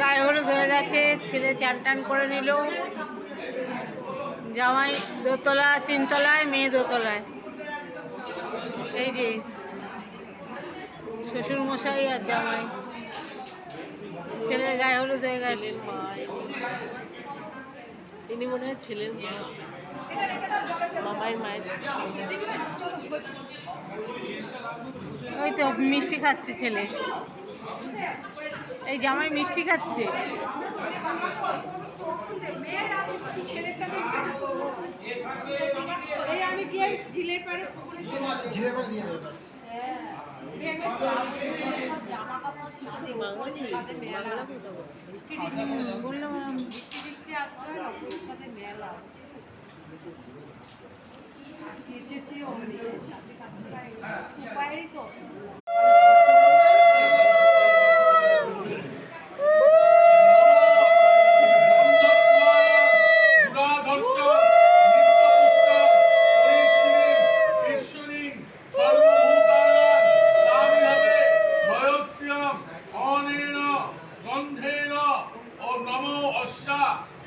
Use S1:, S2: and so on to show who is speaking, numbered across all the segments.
S1: গায়ে হলুদ হয়ে গেছে, ছেলে চান টান করে নিল। জামাই দোতলা, তিনতলায়, মেয়ে দোতলায়। এই যে শ্বশুর মশাই আর জামাই, ছেলের গায়ে হলুদ হয়ে গেছে।
S2: ইনি মনে হয় ছেলের মা, মামাই মায়ের।
S1: ওই তো মিষ্টি খাচ্ছে ছেলে, এই জামাই মিষ্টি খাচ্ছে। বললাম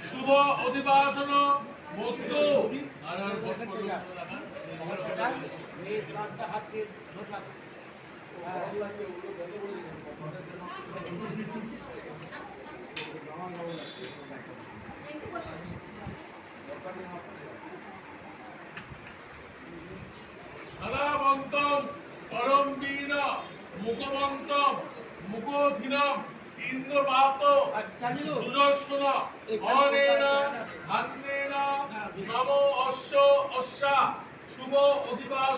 S3: শুভ অধিবাসন বস্তু সদাবন্তম পরমবীর মুখবন্তম মুখোধীনম ইন্দ্রবাত সুদর্শন অনেন ধান্যেন নমো অশ্ব অশ্বা শুভ অধিবাস।